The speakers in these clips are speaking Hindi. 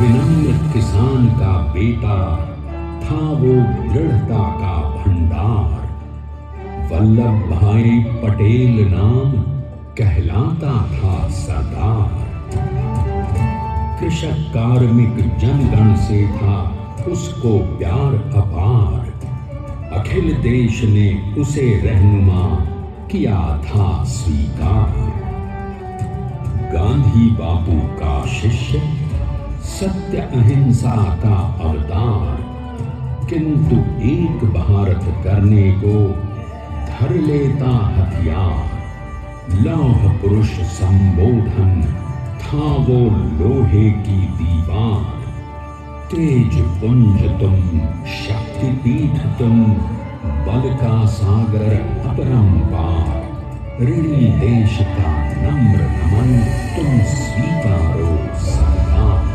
विनम्र किसान का बेटा था वो दृढ़ता का भंडार। वल्लभ भाई पटेल नाम कहलाता था सरदार। कृषक कार्मिक जनगण से था उसको प्यार अपार। अखिल देश ने उसे रहनुमा किया था स्वीकार। गांधी बापू का शिष्य, सत्य अहिंसा का अवतार, किंतु एक भारत करने को धर लेता हथियार। लौह पुरुष संबोधन था वो लोहे की दीवार। तेज पुंज तुम, शक्तिपीठ तुम, बल का सागर अपरंपार। ऋणी देश का नम्र नमन तुम स्वीकारो सरदार।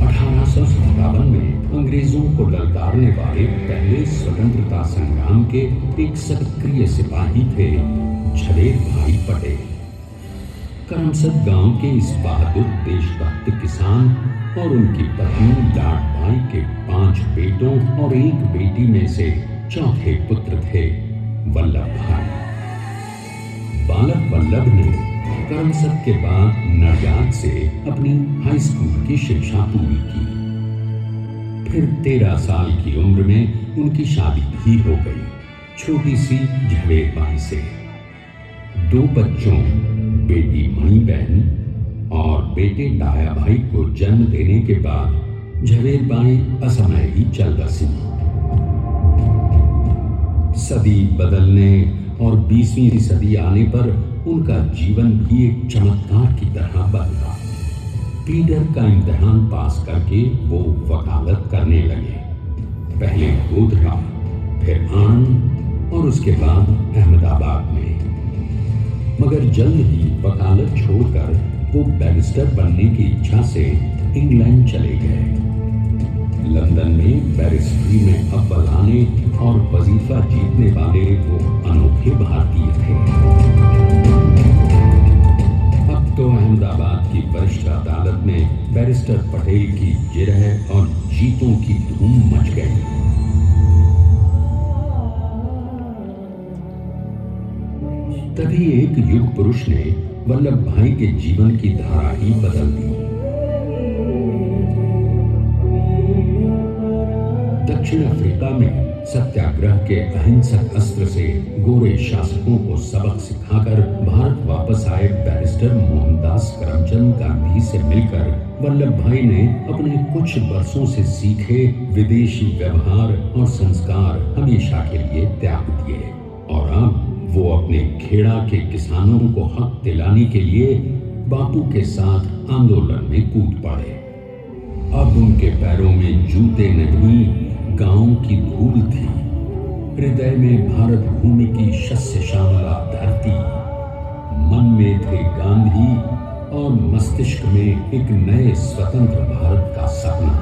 1857 में अंग्रेजों को ललकारने वाले पहले स्वतंत्रता संग्राम के एक सक्रिय सिपाही थे झवेर भाई पटेल। करमसद गांव के इस बहादुर देशभक्त किसान और उनकी पत्नी लाड भाई के 5 बेटों और 1 बेटी में से चौथे पुत्र थे वल्लभ भाई। बालक वल्लभ ने करमसद के बाद नडियाद से अपनी हाई स्कूल की शिक्षा पूरी की। फिर 13 साल की उम्र में उनकी शादी भी हो गई, छोटी सी झवेर बाई से। 2 बच्चों, बेटी मणि बहन और बेटे डाया भाई को जन्म देने के बाद झवेर बाई असमय ही चल बसी। सदी बदलने और 20वीं सदी आने पर उनका जीवन भी एक चमत्कार की तरह बदला। पीटर का इम्तिहान पास करके वो वकालत करने लगे। पहले गोधरा, फिर आणंद और उसके बाद अहमदाबाद में। मगर जल्द ही वकालत छोड़कर वो बैरिस्टर बनने की इच्छा से इंग्लैंड चले गए। लंदन में बैरिस्ट्री में अव्वल आने और वजीफा जीतने वाले वो अनोखे भारतीय थे। अब तो अहमदाबाद की वरिष्ठ अदालत में बैरिस्टर पटेल की जिरह और जीतों की धूम मच गई। तभी एक युग पुरुष ने वल्लभ भाई के जीवन की धारा ही बदल दी। दक्षिण अफ्रीका में सत्याग्रह के अहिंसक अस्त्र से गोरे शासकों को सबक सिखाकर भारत वापस आए बैरिस्टर मोहनदास करमचंद गांधी से मिलकर वल्लभ भाई ने अपने कुछ बरसों से सीखे विदेशी व्यवहार और संस्कार हमेशा के लिए त्याग दिए और अब वो अपने खेड़ा के किसानों को हक दिलाने के लिए बापू के साथ आंदोलन में कूद पड़े। अब उनके पैरों में जूते नहीं, गांव की धूल थी। हृदय में भारत भूमि की शस्य श्यामला धरती। मन में थे गांधी और मस्तिष्क में एक नए स्वतंत्र भारत का सपना।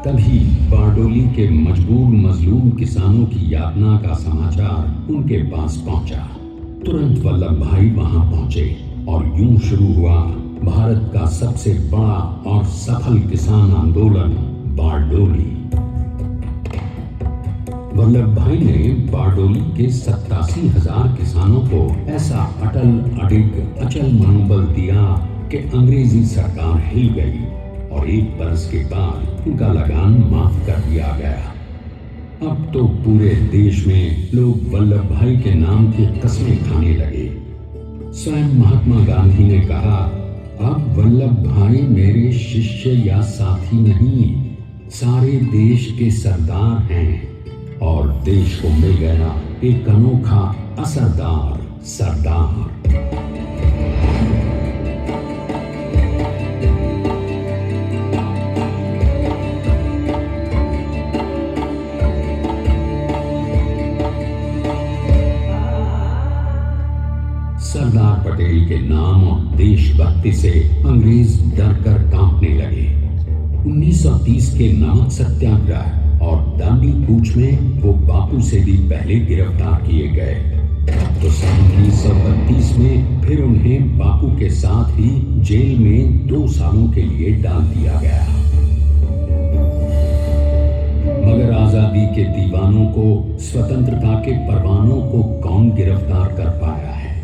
तभी बारडोली के मजबूर मजलूम किसानों की यातना का समाचार उनके पास पहुंचा। तुरंत वल्लभ भाई वहां पहुंचे और यूं शुरू हुआ भारत का सबसे बड़ा और सफल किसान आंदोलन बारडोली। वल्लभ भाई ने बारडोली के 87,000 किसानों को ऐसा अटल अडिग अचल मनोबल दिया कि अंग्रेजी सरकार हिल गई और 1 बरस के बाद उनका लगान माफ कर दिया गया। अब तो पूरे देश में लोग वल्लभ भाई के नाम की कस्में खाने लगे। स्वयं महात्मा गांधी ने कहा, अब वल्लभ भाई मेरे शिष्य या साथी नहीं, सारे देश के सरदार हैं और देश को मिल गया एक अनोखा असरदार सरदार। सरदार पटेल के नाम और देशभक्ति से अंग्रेज डर कर कांपने लगे। 1930 के नमक सत्याग्रह और अगली कूच में वो बापू से भी पहले गिरफ्तार किए गए। तो सन 1932 में फिर उन्हें बापू के साथ ही जेल में 2 सालों के लिए डाल दिया गया। मगर आजादी के दीवानों को, स्वतंत्रता के परवानों को कौन गिरफ्तार कर पाया है?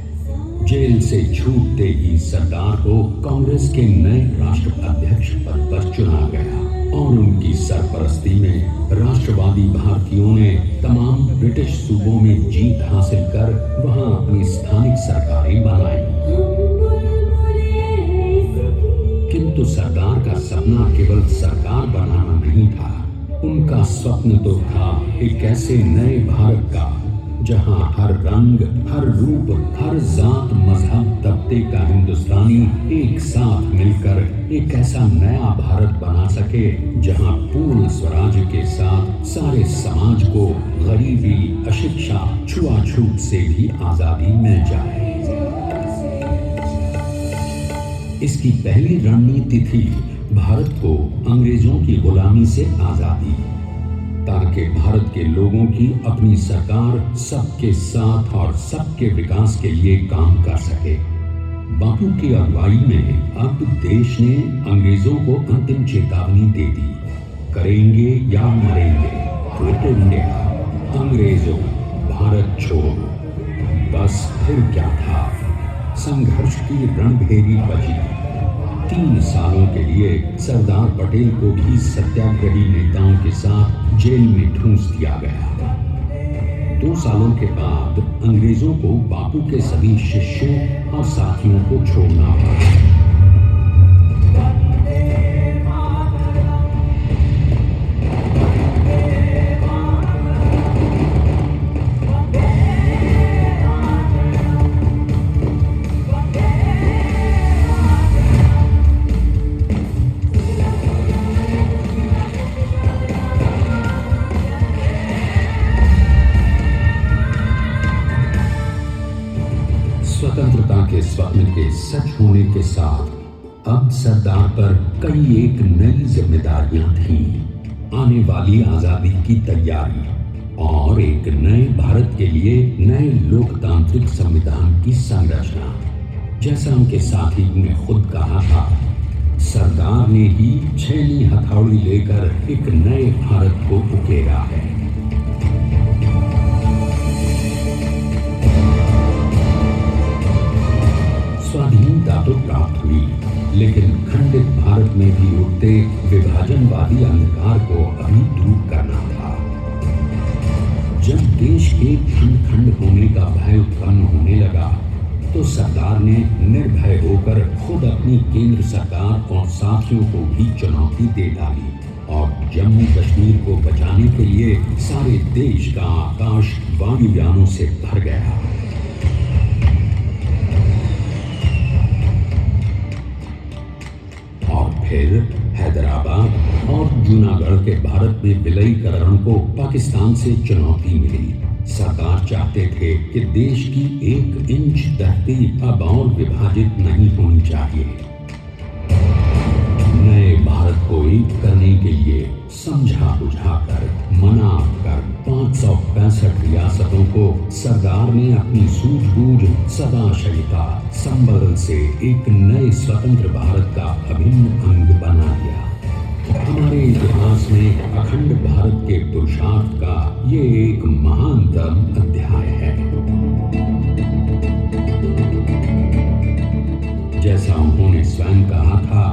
जेल से छूटते ही सरदार को कांग्रेस के नए राष्ट्राध्यक्ष पद पर चुना गया और उनकी सरपरस्ती में राष्ट्रवादी भारतीयों ने तमाम ब्रिटिश सूबों में जीत हासिल कर वहां अपनी स्थानिक सरकारें बनाई। किंतु सरदार का सपना केवल सरकार बनाना नहीं था। उनका स्वप्न तो था एक ऐसे नए भारत का जहां हर रंग, हर रूप, हर जात, मजहब, तबके का हिंदुस्तानी एक साथ मिलकर एक ऐसा नया भारत बना सके जहां पूर्ण स्वराज के साथ सारे समाज को गरीबी, अशिक्षा, छुआछूत से भी आजादी मिल जाए। इसकी पहली रणनीति थी भारत को अंग्रेजों की गुलामी से आजादी, ताकि भारत के लोगों की अपनी सरकार सबके साथ और सबके विकास के लिए काम कर सके। बापू की अगुवाई में अब देश ने अंग्रेजों को अंतिम चेतावनी दे दी, करेंगे या मरेंगे, क्विट इंडिया, अंग्रेजों भारत छोड़ो। बस फिर क्या था, संघर्ष की रणभेरी बजी। 3 सालों के लिए सरदार पटेल को भी सत्याग्रही नेताओं के साथ जेल में ठूंस दिया गया। 2 सालों के बाद अंग्रेजों को बापू के सभी शिष्यों और साथियों को छोड़ना पड़ा। स्वतंत्रता के स्वप्न के सच होने के साथ अब सरदार पर कई एक नई जिम्मेदारियां थीं। आने वाली आजादी की तैयारी और एक नए भारत के लिए नए लोकतांत्रिक संविधान की संरचना। जैसा उनके साथी ने खुद कहा था, सरदार ने ही 6वीं हथौड़ी लेकर एक नए भारत को उकेरा है। स्वाधीनता तो प्राप्त हुई, लेकिन खंडित भारत में भी उठते विभाजनवादी अंधकार को अभी दूर करना था। जब देश के खंड खंड होने का भय उत्पन्न होने लगा, तो सरदार ने निर्भय होकर खुद अपनी केंद्र सरकार और साथियों को भी चुनौती दे डाली और जम्मू कश्मीर को बचाने के लिए सारे देश का आकाश वायुयानों से भर गया। फिर हैदराबाद और जूनागढ़ के भारत में विलयीकरण को पाकिस्तान से चुनौती मिली। सरदार चाहते थे कि देश की 1 इंच धरती अब और विभाजित नहीं होनी चाहिए। नए भारत को एक करने के लिए समझा बुझाकर, मना कर 565 रियासतों को सरदार ने अपनी सूझबूझ, सदाशयता, संबल से एक नए स्वतंत्र भारत का अभिन्न अंग बना लिया। हमारे इतिहास में अखंड भारत के पुरुषार्थ का ये एक महानतम अध्याय है। जैसा उन्होंने स्वयं कहा था,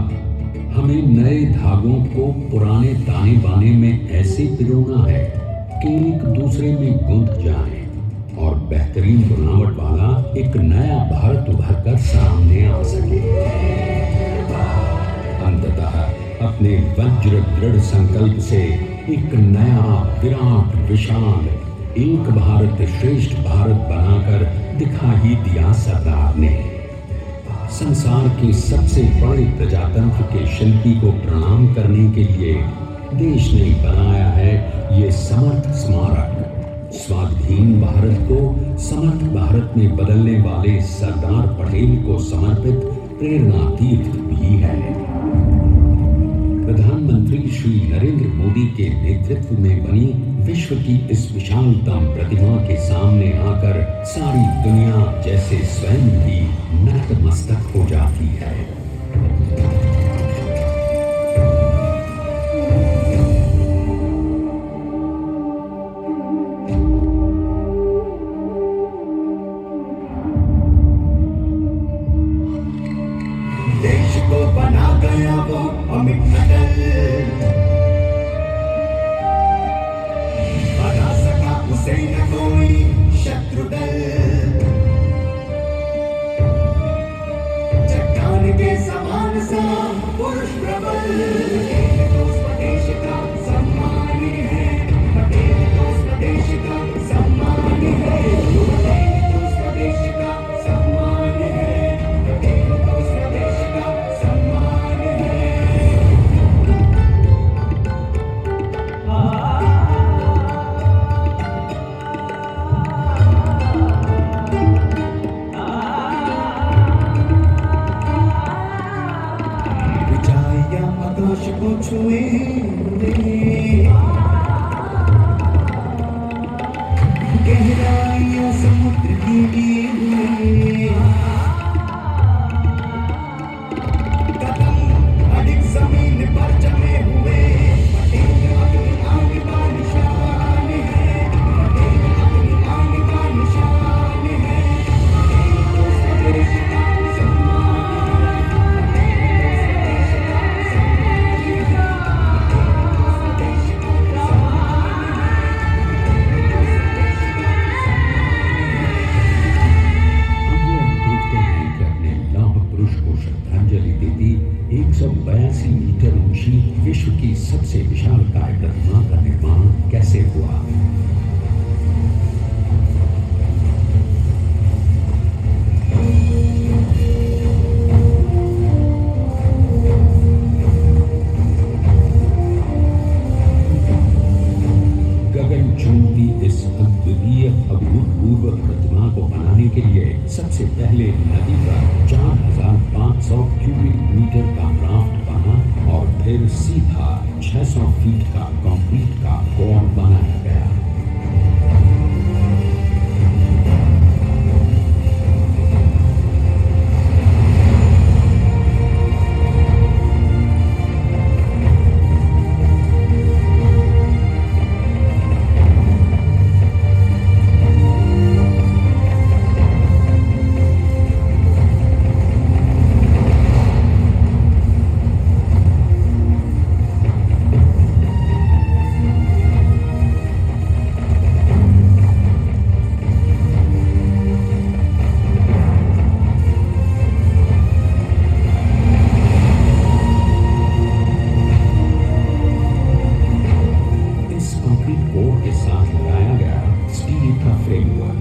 हमें नए धागों को पुराने ताने बाने में ऐसे पिरोना है कि एक दूसरे में गुंथ जाएं और बेहतरीन बनावट वाला एक नया भारत उभर कर सामने आ सके। अंततः अपने वज्र दृढ़ संकल्प से एक नया विराट विशाल एक भारत श्रेष्ठ भारत बनाकर दिखा ही दिया सरदार ने। संसार के सबसे बड़े प्रजातंत्र के शिल्पी को प्रणाम करने के लिए देश ने बनाया है ये समर्थ स्मारक। स्वाधीन भारत को समर्थ भारत में बदलने वाले सरदार पटेल को समर्पित प्रेरणा तीर्थ भी है। प्रधानमंत्री श्री नरेंद्र मोदी के नेतृत्व में बनी विश्व की इस विशालतम प्रतिमा के सामने आकर सारी दुनिया जैसे स्वयं ही नतमस्तक हो जाती है। देश को बना गया वो अमित अटल, बना सका उसे न कोई शत्रु दल। चट्टान के समान सा पुरुष प्रबल, पटेल तो स्वदेश का सम्मान है, पटेल तो स्वदेश का सम्मान है, पटेल तो स्वदेश का सम्मान है, पटेल तो स्वदेश का सम्मान है। ऊंचाइयां आकाश को छुए हुए, गहराइयां समुद्र की लिए हुए, कदम अडिग जमीन पर जमे हुए, पटेल अपनी आन का निशान है, पटेल अपनी आन का निशान है, पटेल तो स्वदेश का सम्मान है, पटेल तो स्वदेश का सम्मान है, पटेल तो स्वदेश का सम्मान है, पटेल तो स्वदेश का सम्मान है। आइए अब देखते हैं कि अपने लौह पुरुष को श्रद्धांजलि देती 182 मीटर ऊंची विश्व की सबसे विशालकाय प्रतिमा का निर्माण कैसे हुआ। गगन चुंबी इस अद्वितीय अभूतपूर्व प्रतिमा को बनाने के लिए सबसे पहले नदी पर 4500 क्यूबिक मीटर का राफ्ट बना और फिर सीधा 600 फीट का कंक्रीट का कोर बनाया गया। इस कंक्रीट कोर के साथ लगाया गया स्टील का फ्रेमवर्क।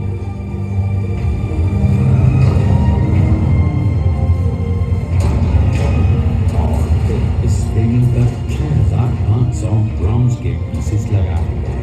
और फिर इस फ्रेमिंग पर 6500 ब्रॉन्ज के पीसेस लगाए गए।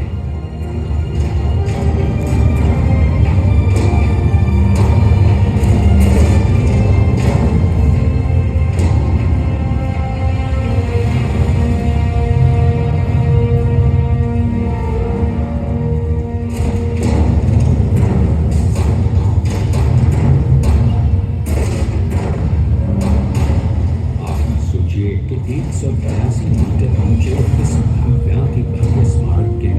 आप ही सोचिए कि 182 मीटर ऊंचे इस भव्याति भव्य स्मारक के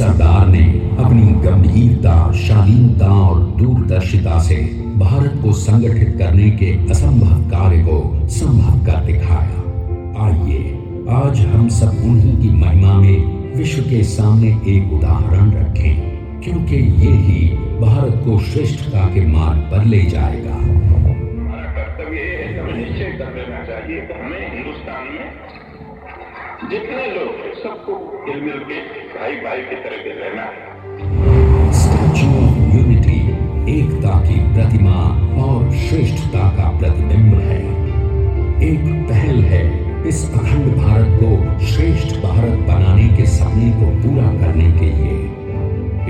सरदार ने अपनी गंभीरता, शालीनता और दूरदर्शिता से भारत को संगठित करने के असंभव कार्य को संभव कर दिखाया। आइए आज हम सब उन्हीं की महिमा में विश्व के सामने एक उदाहरण रखें, क्योंकि ये ही भारत को श्रेष्ठता के मार्ग पर ले जाएगा। हमारा कर्तव्य ये है, हमें निश्चय कर लेना चाहिए कि हमें हिंदुस्तान में जितने लोग हैं सबको मिल के भाई भाई की तरह के रहना है। स्टैच्यू ऑफ यूनिटी एकता की प्रतिमा और श्रेष्ठता का प्रतिबिंब है। एक पहल है इस अखंड भारत को श्रेष्ठ भारत बनाने के सपने को पूरा करने के लिए।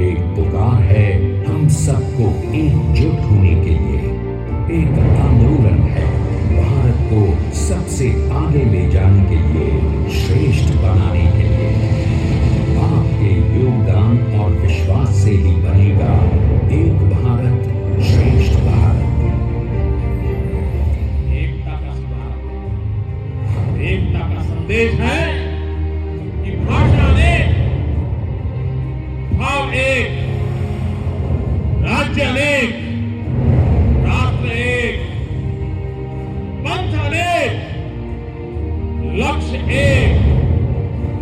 एक पुकार है हम सबको एकजुट होने के लिए। एक आंदोलन है भारत को सबसे आगे ले जाने के लिए, श्रेष्ठ बनाने के लिए। आपके योगदान और विश्वास से ही बनेगा एक भारत श्रेष्ठ भारत। एकता का सिद्धांत, एकता का संदेश है कि भाषा अनेक, भाव एक, राज्य अनेक, राष्ट्र एक, पंथ अनेक, लक्ष्य एक,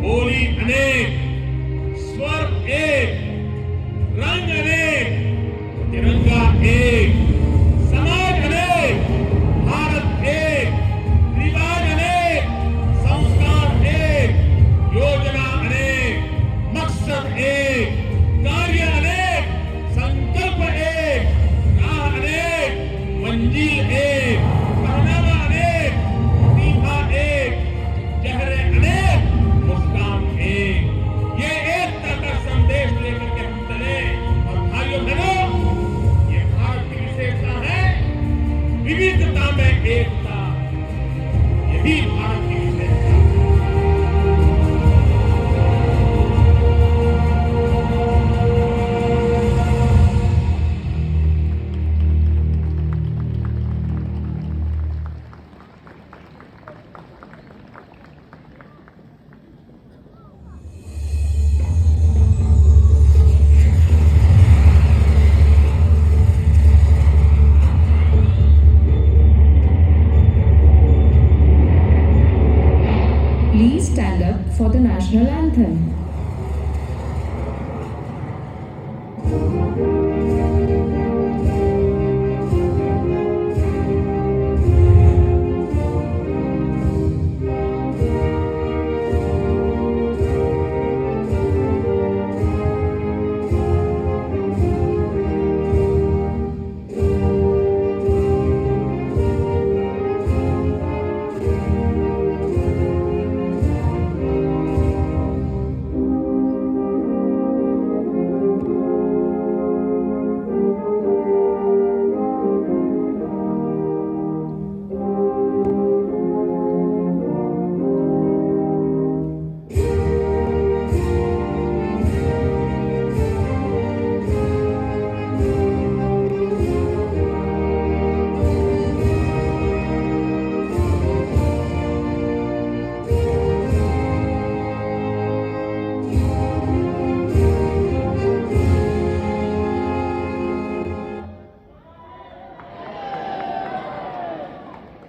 बोली अनेक, स्वर एक, रंग अनेक, तिरंगा एक, समाज अनेक, भारत एक, रिवाज अनेक, संस्कार एक, योजना अनेक, मकसद एक, कार्य अनेक, संकल्प एक, राह अनेक, मंजिल एक, पहनावा अनेक, सीमा एक, चेहरे अनेक, मुस्कान एक। ये एकता का संदेश लेकर के हम चले। और भाइयों बहनों, ये भारत की विशेषता है, विविधता में एकता। यही भारत की विशेषता है। Please stand up for the national anthem.